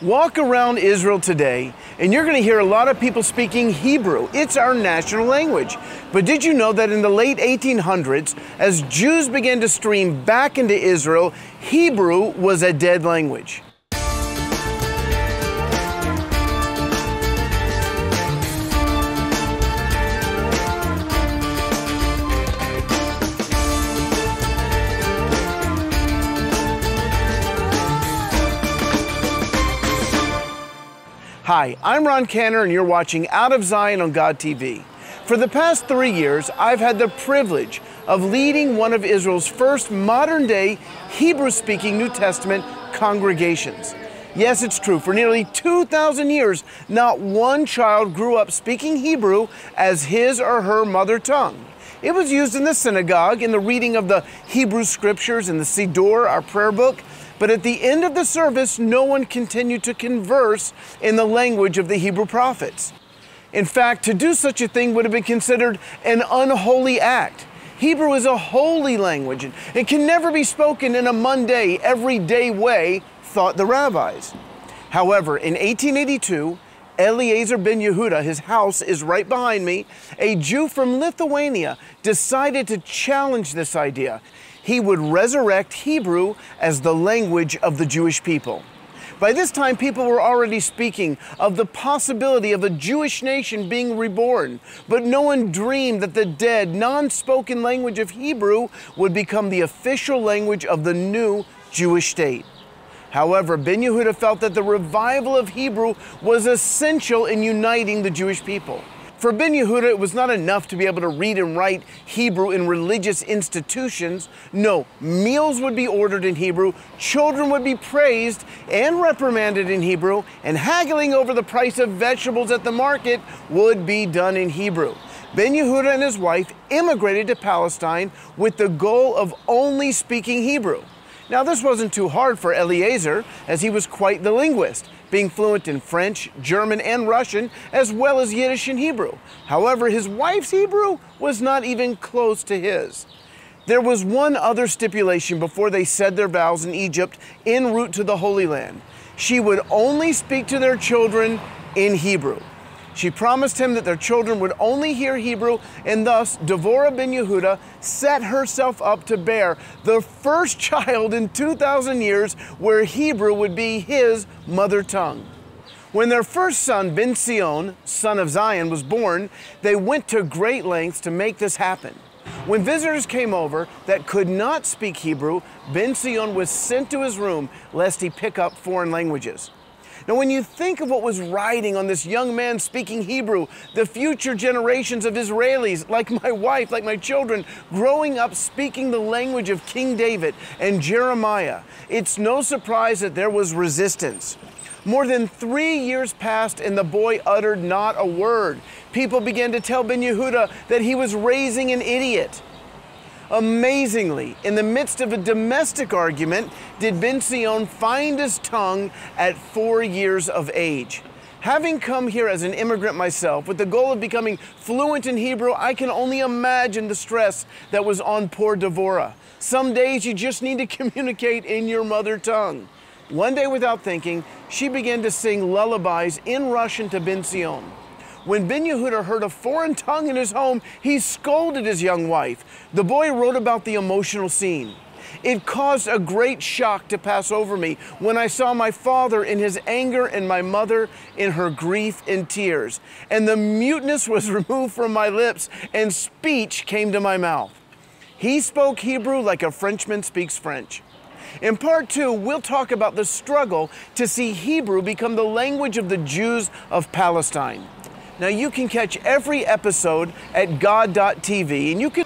Walk around Israel today, and you're going to hear a lot of people speaking Hebrew. It's our national language. But did you know that in the late 1800s, as Jews began to stream back into Israel, Hebrew was a dead language? Hi, I'm Ron Canner and you're watching Out of Zion on God TV. For the past 3 years, I've had the privilege of leading one of Israel's first modern-day Hebrew-speaking New Testament congregations. Yes, it's true. For nearly 2,000 years, not one child grew up speaking Hebrew as his or her mother tongue. It was used in the synagogue, in the reading of the Hebrew scriptures, in the Siddur, our prayer book. But at the end of the service, no one continued to converse in the language of the Hebrew prophets. In fact, to do such a thing would have been considered an unholy act. Hebrew is a holy language and can never be spoken in a mundane, everyday way, thought the rabbis. However, in 1882, Eliezer Ben-Yehuda, his house is right behind me, a Jew from Lithuania, decided to challenge this idea. He would resurrect Hebrew as the language of the Jewish people. By this time, people were already speaking of the possibility of a Jewish nation being reborn, but no one dreamed that the dead, non-spoken language of Hebrew would become the official language of the new Jewish state. However, Ben-Yehuda felt that the revival of Hebrew was essential in uniting the Jewish people. For Ben-Yehuda, it was not enough to be able to read and write Hebrew in religious institutions. No, meals would be ordered in Hebrew, children would be praised and reprimanded in Hebrew, and haggling over the price of vegetables at the market would be done in Hebrew. Ben-Yehuda and his wife immigrated to Palestine with the goal of only speaking Hebrew. Now, this wasn't too hard for Eliezer, as he was quite the linguist, being fluent in French, German, and Russian, as well as Yiddish and Hebrew. However, his wife's Hebrew was not even close to his. There was one other stipulation before they said their vows in Egypt en route to the Holy Land. She would only speak to their children in Hebrew. She promised him that their children would only hear Hebrew, and thus Devorah Ben-Yehuda set herself up to bear the first child in 2,000 years where Hebrew would be his mother tongue. When their first son, Sion, son of Zion, was born, they went to great lengths to make this happen. When visitors came over that could not speak Hebrew, Sion was sent to his room lest he pick up foreign languages. Now, when you think of what was riding on this young man speaking Hebrew, the future generations of Israelis, like my wife, like my children, growing up speaking the language of King David and Jeremiah, it's no surprise that there was resistance. More than 3 years passed and the boy uttered not a word. People began to tell Ben-Yehuda that he was raising an idiot. Amazingly, in the midst of a domestic argument, did Sion find his tongue at 4 years of age. Having come here as an immigrant myself with the goal of becoming fluent in Hebrew, I can only imagine the stress that was on poor Devorah. Some days you just need to communicate in your mother tongue. One day, without thinking, she began to sing lullabies in Russian to Sion. When Ben-Yehuda heard a foreign tongue in his home, he scolded his young wife. The boy wrote about the emotional scene. It caused a great shock to pass over me when I saw my father in his anger and my mother in her grief and tears. And the muteness was removed from my lips and speech came to my mouth. He spoke Hebrew like a Frenchman speaks French. In part 2, we'll talk about the struggle to see Hebrew become the language of the Jews of Palestine. Now, you can catch every episode at God.tv, and you can